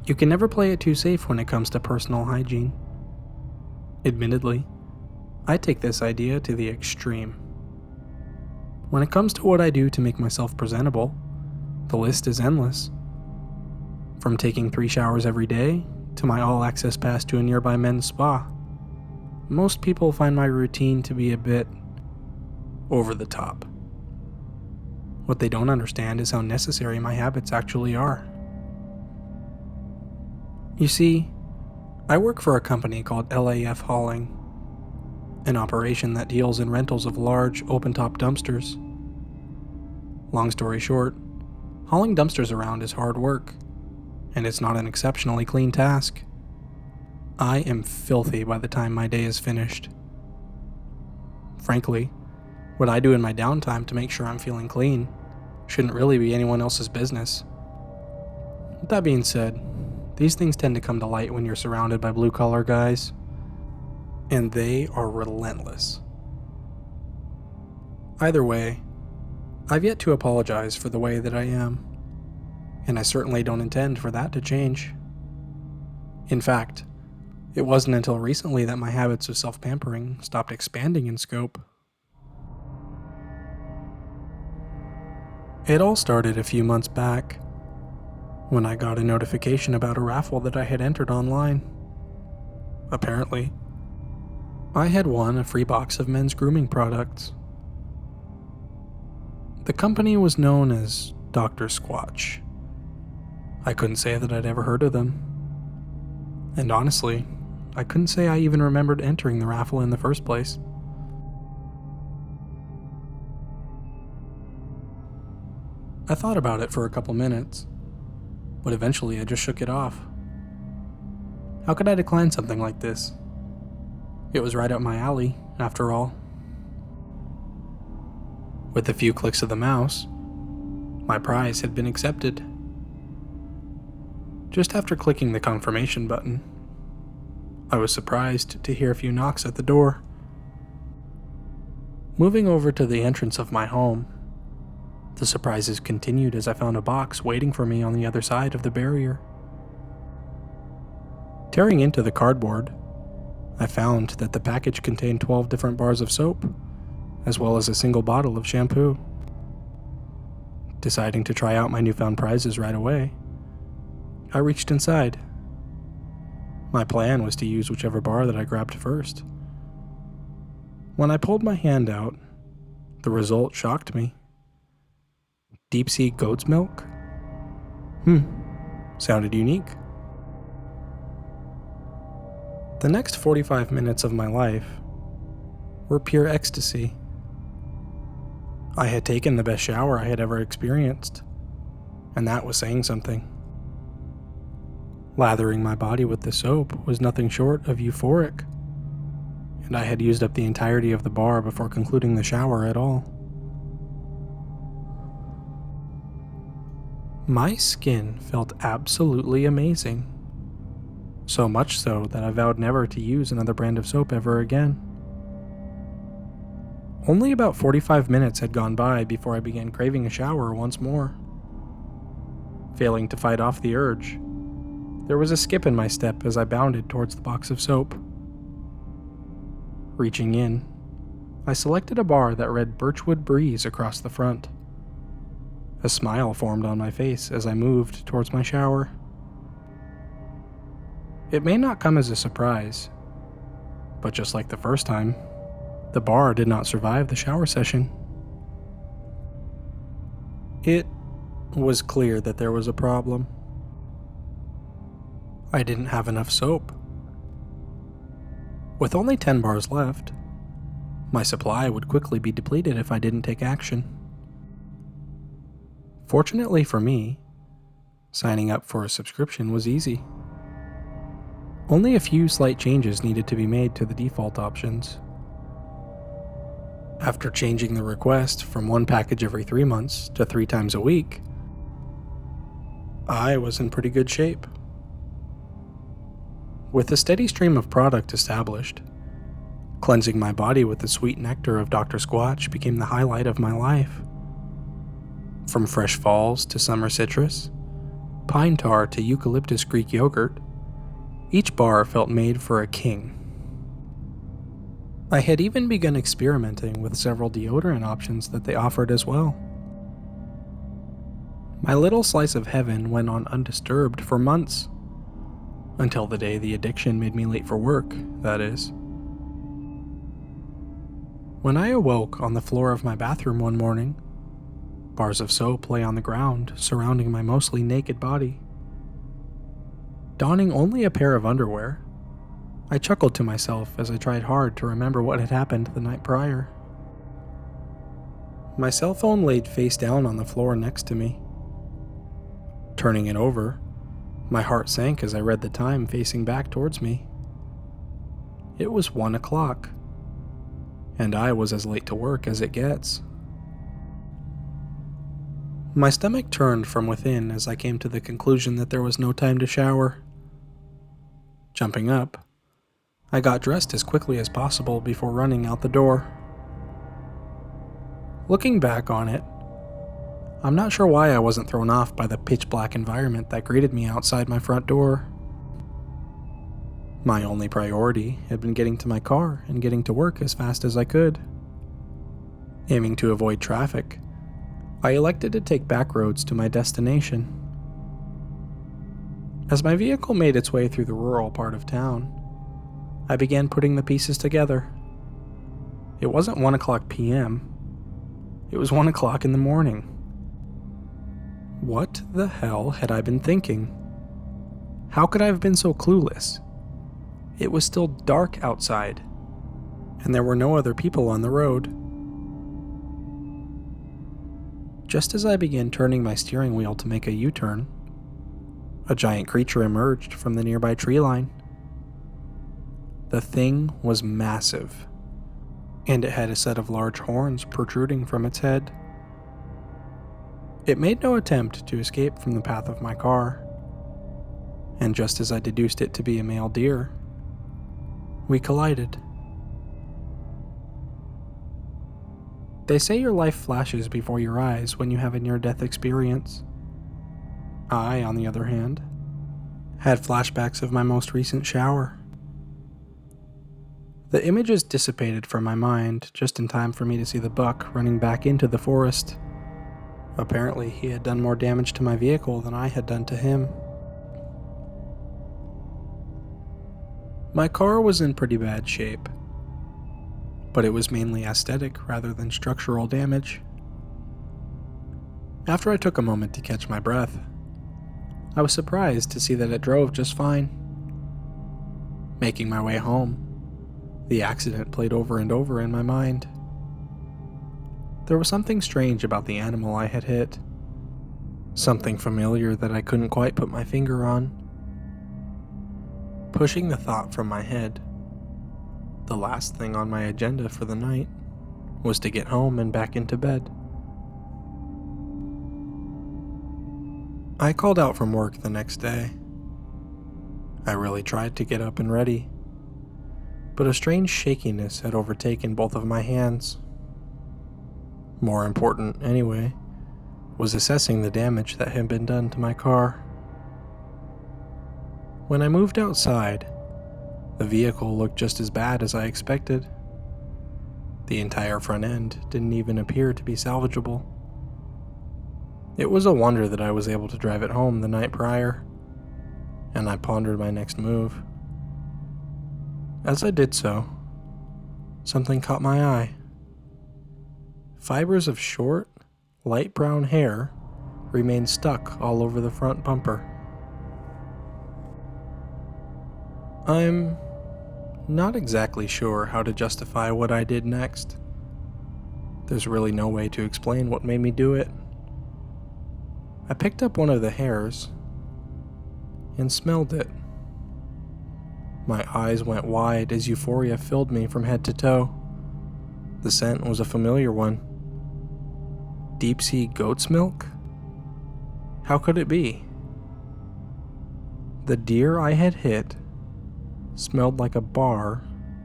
You can never play it too safe when it comes to personal hygiene. Admittedly, I take this idea to the extreme. When it comes to what I do to make myself presentable, the list is endless. From taking 3 showers every day to my all-access pass to a nearby men's spa. Most people find my routine to be a bit over the top. What they don't understand is how necessary my habits actually are. You see, I work for a company called LAF Hauling, an operation that deals in rentals of large, open-top dumpsters. Long story short, hauling dumpsters around is hard work, and it's not an exceptionally clean task. I am filthy by the time my day is finished. Frankly, what I do in my downtime to make sure I'm feeling clean shouldn't really be anyone else's business. With that being said, these things tend to come to light when you're surrounded by blue-collar guys, and they are relentless. Either way, I've yet to apologize for the way that I am, and I certainly don't intend for that to change. In fact, it wasn't until recently that my habits of self-pampering stopped expanding in scope. It all started a few months back, when I got a notification about a raffle that I had entered online. Apparently, I had won a free box of men's grooming products. The company was known as Dr. Squatch. I couldn't say that I'd ever heard of them. And honestly, I couldn't say I even remembered entering the raffle in the first place. I thought about it for a couple minutes, but eventually I just shook it off. How could I decline something like this? It was right up my alley, after all. With a few clicks of the mouse, my prize had been accepted. Just after clicking the confirmation button, I was surprised to hear a few knocks at the door. Moving over to the entrance of my home, the surprises continued as I found a box waiting for me on the other side of the barrier. Tearing into the cardboard, I found that the package contained 12 different bars of soap, as well as a single bottle of shampoo. Deciding to try out my newfound prizes right away, I reached inside. My plan was to use whichever bar that I grabbed first. When I pulled my hand out, the result shocked me. Deep sea goat's milk? Sounded unique. The next 45 minutes of my life were pure ecstasy. I had taken the best shower I had ever experienced, and that was saying something. Lathering my body with the soap was nothing short of euphoric, and I had used up the entirety of the bar before concluding the shower at all. My skin felt absolutely amazing. So much so that I vowed never to use another brand of soap ever again. Only about 45 minutes had gone by before I began craving a shower once more. Failing to fight off the urge, there was a skip in my step as I bounded towards the box of soap. Reaching in, I selected a bar that read Birchwood Breeze across the front. A smile formed on my face as I moved towards my shower. It may not come as a surprise, but just like the first time, the bar did not survive the shower session. It was clear that there was a problem. I didn't have enough soap. With only 10 bars left, my supply would quickly be depleted if I didn't take action. Fortunately for me, signing up for a subscription was easy. Only a few slight changes needed to be made to the default options. After changing the request from 1 package every 3 months to 3 times a week, I was in pretty good shape. With a steady stream of product established, cleansing my body with the sweet nectar of Dr. Squatch became the highlight of my life. From fresh falls to summer citrus, pine tar to eucalyptus Greek yogurt, each bar felt made for a king. I had even begun experimenting with several deodorant options that they offered as well. My little slice of heaven went on undisturbed for months, until the day the addiction made me late for work, that is. When I awoke on the floor of my bathroom one morning, bars of soap lay on the ground surrounding my mostly naked body. Donning only a pair of underwear, I chuckled to myself as I tried hard to remember what had happened the night prior. My cell phone laid face down on the floor next to me. Turning it over, my heart sank as I read the time facing back towards me. It was 1 o'clock, and I was as late to work as it gets. My stomach turned from within as I came to the conclusion that there was no time to shower. Jumping up, I got dressed as quickly as possible before running out the door. Looking back on it, I'm not sure why I wasn't thrown off by the pitch-black environment that greeted me outside my front door. My only priority had been getting to my car and getting to work as fast as I could. Aiming to avoid traffic, I elected to take back roads to my destination. As my vehicle made its way through the rural part of town, I began putting the pieces together. It wasn't 1 o'clock p.m. It was 1 o'clock in the morning. What the hell had I been thinking? How could I have been so clueless? It was still dark outside, and there were no other people on the road. Just as I began turning my steering wheel to make a U-turn, a giant creature emerged from the nearby tree line. The thing was massive, and it had a set of large horns protruding from its head. It made no attempt to escape from the path of my car, and just as I deduced it to be a male deer, we collided. They say your life flashes before your eyes when you have a near-death experience. I, on the other hand, had flashbacks of my most recent shower. The images dissipated from my mind just in time for me to see the buck running back into the forest. Apparently, he had done more damage to my vehicle than I had done to him. My car was in pretty bad shape, but it was mainly aesthetic rather than structural damage. After I took a moment to catch my breath, I was surprised to see that it drove just fine. Making my way home, the accident played over and over in my mind. There was something strange about the animal I had hit. Something familiar that I couldn't quite put my finger on. Pushing the thought from my head, the last thing on my agenda for the night was to get home and back into bed. I called out from work the next day. I really tried to get up and ready, but a strange shakiness had overtaken both of my hands. More important, anyway, was assessing the damage that had been done to my car. When I moved outside, the vehicle looked just as bad as I expected. The entire front end didn't even appear to be salvageable. It was a wonder that I was able to drive it home the night prior, and I pondered my next move. As I did so, something caught my eye. Fibers of short, light brown hair remained stuck all over the front bumper. I'm not exactly sure how to justify what I did next. There's really no way to explain what made me do it. I picked up one of the hairs and smelled it. My eyes went wide as euphoria filled me from head to toe. The scent was a familiar one. Deep sea goat's milk? How could it be? The deer I had hit smelled like a bar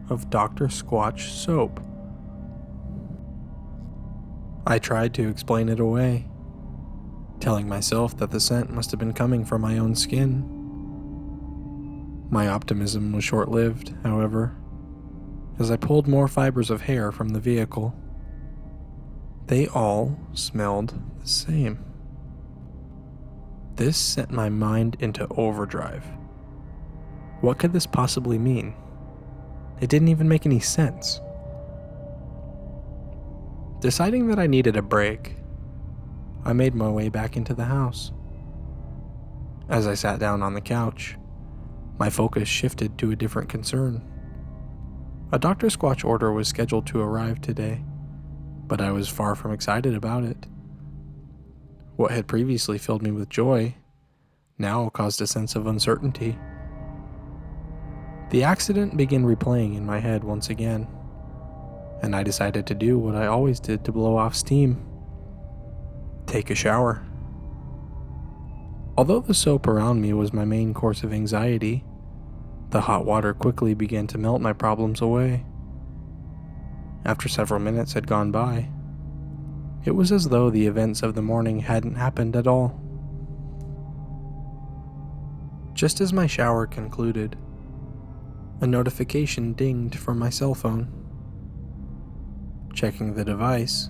of Dr. Squatch soap. I tried to explain it away. telling myself that the scent must have been coming from my own skin. My optimism was short-lived, however, as I pulled more fibers of hair from the vehicle. They all smelled the same. This sent my mind into overdrive. What could this possibly mean? It didn't even make any sense. Deciding that I needed a break, I made my way back into the house. As I sat down on the couch, my focus shifted to a different concern. A Dr. Squatch order was scheduled to arrive today, but I was far from excited about it. What had previously filled me with joy now caused a sense of uncertainty. The accident began replaying in my head once again, and I decided to do what I always did to blow off steam: take a shower. Although the soap around me was my main course of anxiety, the hot water quickly began to melt my problems away. After several minutes had gone by, it was as though the events of the morning hadn't happened at all. Just as my shower concluded, a notification dinged from my cell phone. Checking the device,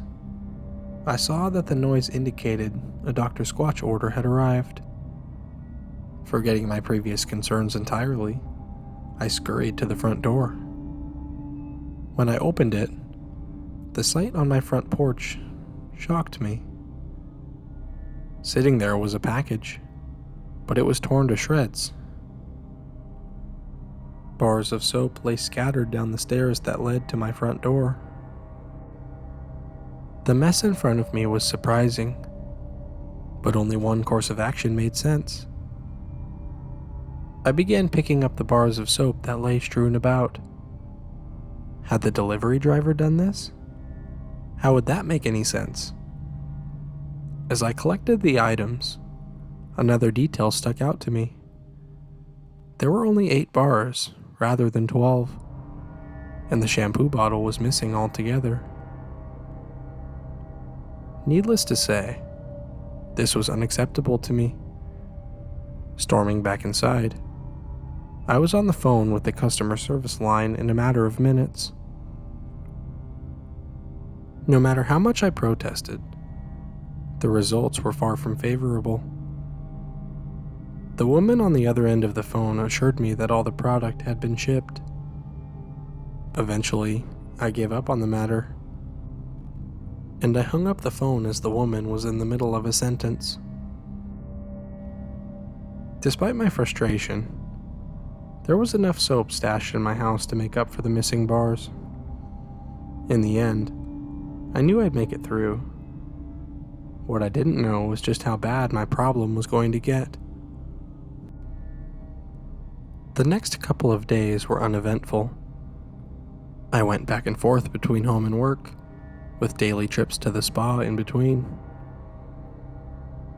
I saw that the noise indicated a Dr. Squatch order had arrived. Forgetting my previous concerns entirely, I scurried to the front door. When I opened it, the sight on my front porch shocked me. Sitting there was a package, but it was torn to shreds. Bars of soap lay scattered down the stairs that led to my front door. The mess in front of me was surprising, but only one course of action made sense. I began picking up the bars of soap that lay strewn about. Had the delivery driver done this? How would that make any sense? As I collected the items, another detail stuck out to me. There were only 8 bars, rather than 12, and the shampoo bottle was missing altogether. Needless to say, this was unacceptable to me. Storming back inside, I was on the phone with the customer service line in a matter of minutes. No matter how much I protested, the results were far from favorable. The woman on the other end of the phone assured me that all the product had been shipped. Eventually, I gave up on the matter, and I hung up the phone as the woman was in the middle of a sentence. Despite my frustration, there was enough soap stashed in my house to make up for the missing bars. In the end, I knew I'd make it through. What I didn't know was just how bad my problem was going to get. The next couple of days were uneventful. I went back and forth between home and work, with daily trips to the spa in between.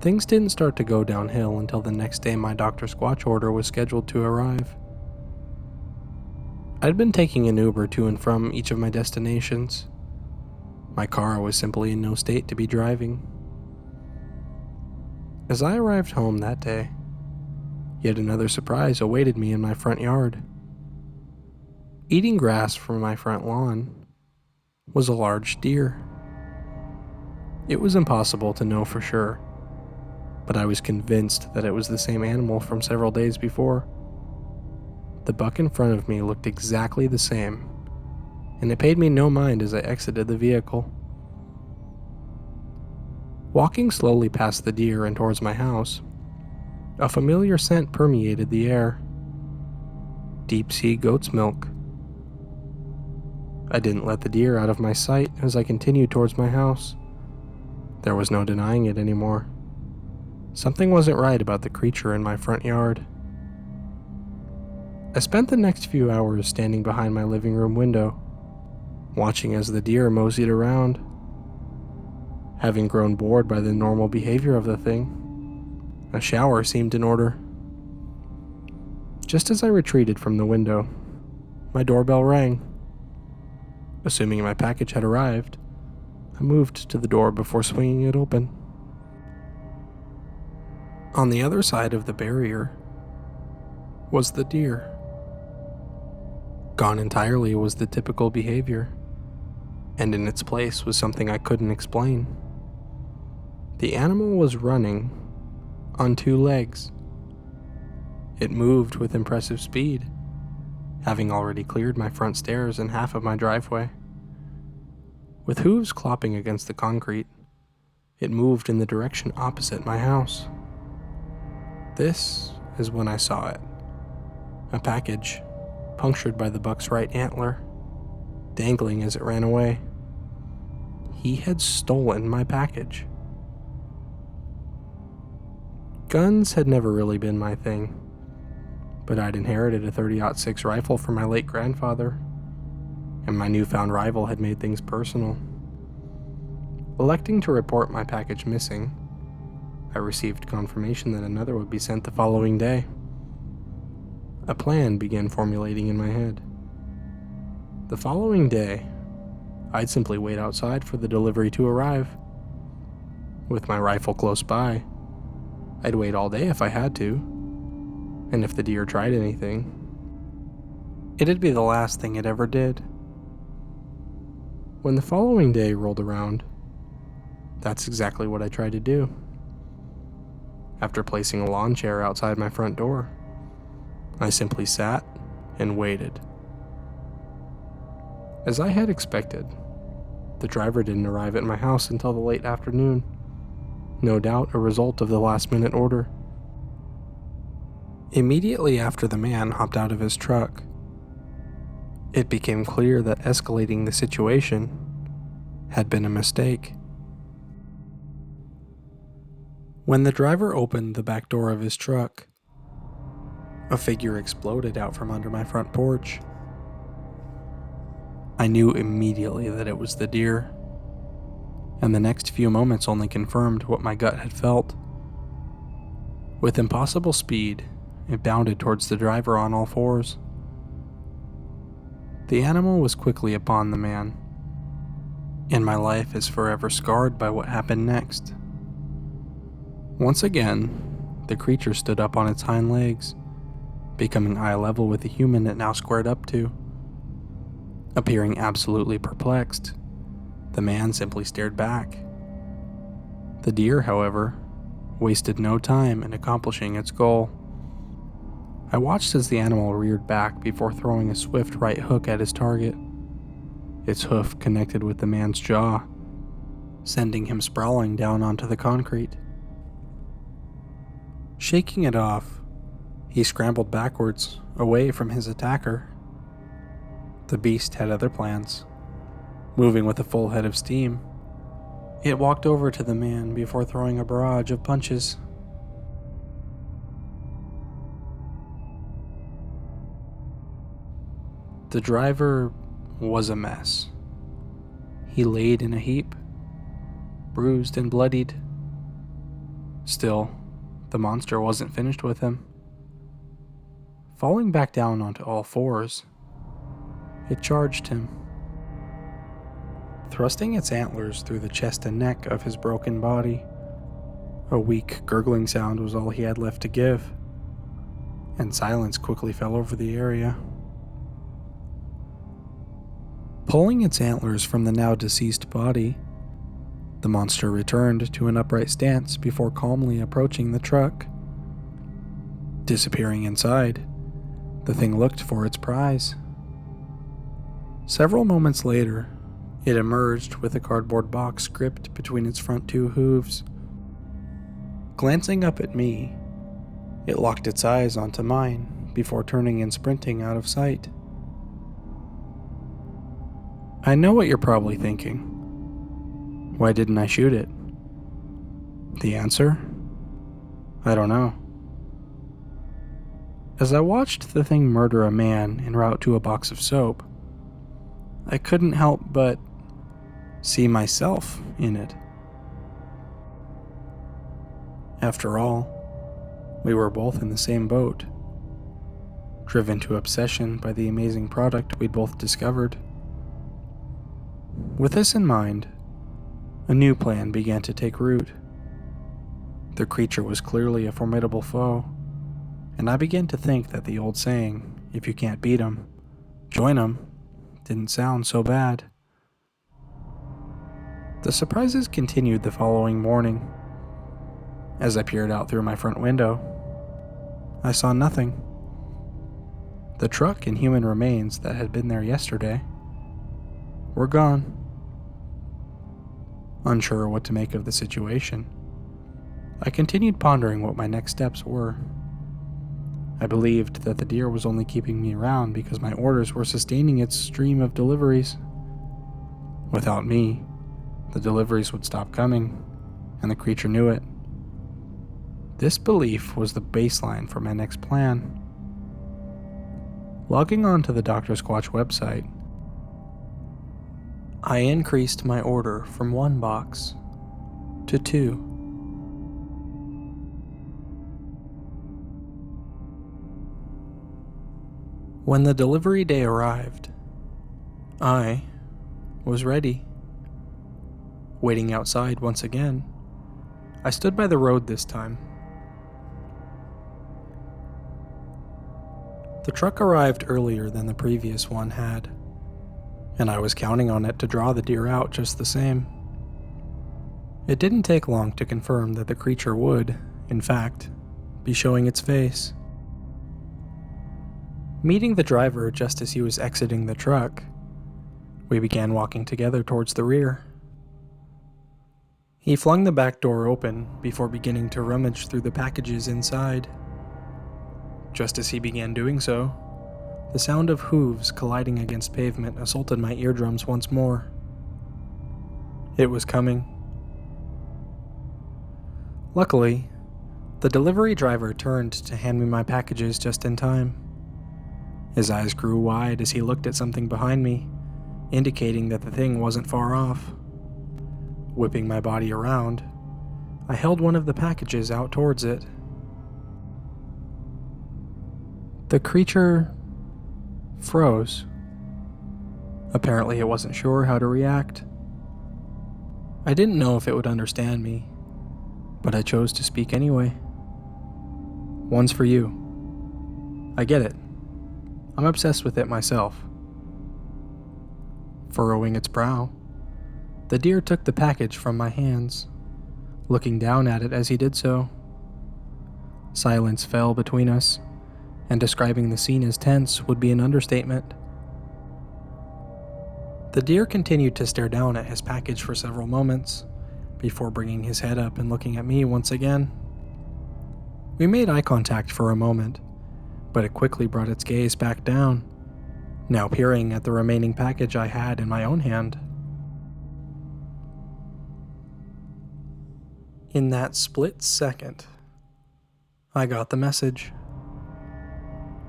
Things didn't start to go downhill until the next day my Dr. Squatch order was scheduled to arrive. I'd been taking an Uber to and from each of my destinations. My car was simply in no state to be driving. As I arrived home that day, yet another surprise awaited me in my front yard. Eating grass from my front lawn was a large deer. It was impossible to know for sure, but I was convinced that it was the same animal from several days before. The buck in front of me looked exactly the same, and it paid me no mind as I exited the vehicle. Walking slowly past the deer and towards my house, a familiar scent permeated the air. Deep-sea goat's milk. I didn't let the deer out of my sight as I continued towards my house. There was no denying it anymore. Something wasn't right about the creature in my front yard. I spent the next few hours standing behind my living room window, watching as the deer moseyed around. Having grown bored by the normal behavior of the thing, a shower seemed in order. Just as I retreated from the window, my doorbell rang. Assuming my package had arrived, I moved to the door before swinging it open. On the other side of the barrier was the deer. Gone entirely was the typical behavior, and in its place was something I couldn't explain. The animal was running on two legs. It moved with impressive speed, having already cleared my front stairs and half of my driveway. With hooves clopping against the concrete, it moved in the direction opposite my house. This is when I saw it. A package, punctured by the buck's right antler, dangling as it ran away. He had stolen my package. Guns had never really been my thing, but I'd inherited a .30-06 rifle from my late grandfather, and my newfound rival had made things personal. Electing to report my package missing, I received confirmation that another would be sent the following day. A plan began formulating in my head. The following day, I'd simply wait outside for the delivery to arrive. With my rifle close by, I'd wait all day if I had to, and if the deer tried anything, it'd be the last thing it ever did. When the following day rolled around, that's exactly what I tried to do. After placing a lawn chair outside my front door, I simply sat and waited. As I had expected, the driver didn't arrive at my house until the late afternoon, no doubt a result of the last-minute order. Immediately after the man hopped out of his truck, it became clear that escalating the situation had been a mistake. When the driver opened the back door of his truck, a figure exploded out from under my front porch. I knew immediately that it was the deer, and the next few moments only confirmed what my gut had felt. With impossible speed, it bounded towards the driver on all fours. The animal was quickly upon the man, and my life is forever scarred by what happened next. Once again, the creature stood up on its hind legs, becoming eye level with the human it now squared up to. Appearing absolutely perplexed, the man simply stared back. The deer, however, wasted no time in accomplishing its goal. I watched as the animal reared back before throwing a swift right hook at his target. Its hoof connected with the man's jaw, sending him sprawling down onto the concrete. Shaking it off, he scrambled backwards, away from his attacker. The beast had other plans. Moving with a full head of steam, it walked over to the man before throwing a barrage of punches. The driver was a mess. He laid in a heap, bruised and bloodied. Still, the monster wasn't finished with him. Falling back down onto all fours, it charged him. Thrusting its antlers through the chest and neck of his broken body, a weak gurgling sound was all he had left to give, and silence quickly fell over the area. Pulling its antlers from the now deceased body, the monster returned to an upright stance before calmly approaching the truck. Disappearing inside, the thing looked for its prize. Several moments later, it emerged with a cardboard box gripped between its front two hooves. Glancing up at me, it locked its eyes onto mine before turning and sprinting out of sight. I know what you're probably thinking. Why didn't I shoot it? The answer? I don't know. As I watched the thing murder a man en route to a box of soap, I couldn't help but see myself in it. After all, we were both in the same boat, driven to obsession by the amazing product we'd both discovered. With this in mind, a new plan began to take root. The creature was clearly a formidable foe, and I began to think that the old saying, if you can't beat 'em, join 'em, didn't sound so bad. The surprises continued the following morning. As I peered out through my front window, I saw nothing. The truck and human remains that had been there yesterday were gone. Unsure what to make of the situation, I continued pondering what my next steps were. I believed that the deer was only keeping me around because my orders were sustaining its stream of deliveries. Without me, the deliveries would stop coming, and the creature knew it. This belief was the baseline for my next plan. Logging on to the Dr. Squatch website, I increased my order from 1 box to 2. When the delivery day arrived, I was ready. Waiting outside once again, I stood by the road this time. The truck arrived earlier than the previous one had, and I was counting on it to draw the deer out just the same. It didn't take long to confirm that the creature would, in fact, be showing its face. Meeting the driver just as he was exiting the truck, we began walking together towards the rear. He flung the back door open before beginning to rummage through the packages inside. Just as he began doing so, the sound of hooves colliding against pavement assaulted my eardrums once more. It was coming. Luckily, the delivery driver turned to hand me my packages just in time. His eyes grew wide as he looked at something behind me, indicating that the thing wasn't far off. Whipping my body around, I held one of the packages out towards it. The creature froze. Apparently it wasn't sure how to react. I didn't know if it would understand me, but I chose to speak anyway. "One's for you. I get it. I'm obsessed with it myself." Furrowing its brow, the deer took the package from my hands, looking down at it as he did so. Silence fell between us, and describing the scene as tense would be an understatement. The deer continued to stare down at his package for several moments, before bringing his head up and looking at me once again. We made eye contact for a moment, but it quickly brought its gaze back down, now peering at the remaining package I had in my own hand. In that split second, I got the message.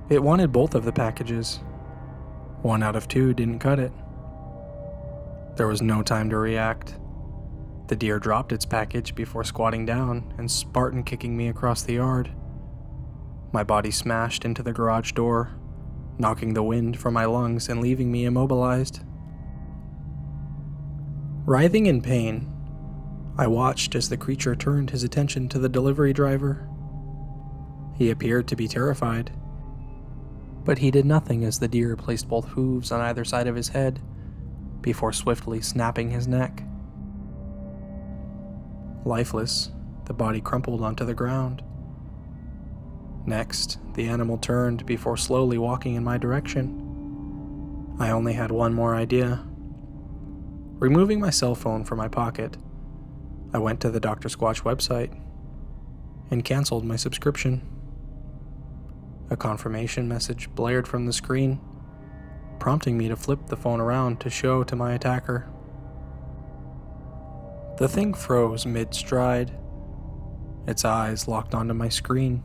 It wanted both of the packages. 1 out of 2 didn't cut it. There was no time to react. The deer dropped its package before squatting down and Spartan kicking me across the yard. My body smashed into the garage door, knocking the wind from my lungs and leaving me immobilized. Writhing in pain, I watched as the creature turned his attention to the delivery driver. He appeared to be terrified, but he did nothing as the deer placed both hooves on either side of his head before swiftly snapping his neck. Lifeless, the body crumpled onto the ground. Next, the animal turned before slowly walking in my direction. I only had one more idea. Removing my cell phone from my pocket, I went to the Dr. Squatch website and canceled my subscription. A confirmation message blared from the screen, prompting me to flip the phone around to show to my attacker. The thing froze mid-stride, its eyes locked onto my screen.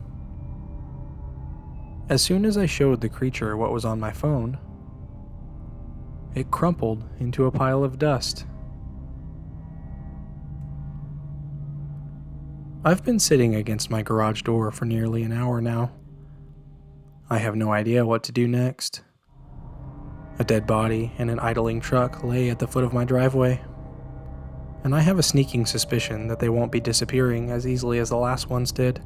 As soon as I showed the creature what was on my phone, it crumpled into a pile of dust. I've been sitting against my garage door for nearly an hour now. I have no idea what to do next. A dead body and an idling truck lay at the foot of my driveway. and I have a sneaking suspicion that they won't be disappearing as easily as the last ones did.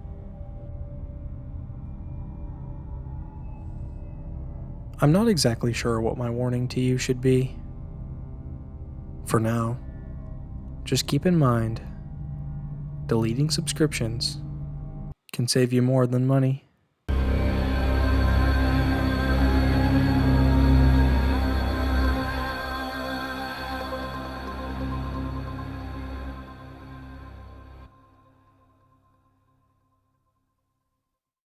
I'm not exactly sure what my warning to you should be. For now, just keep in mind, deleting subscriptions can save you more than money.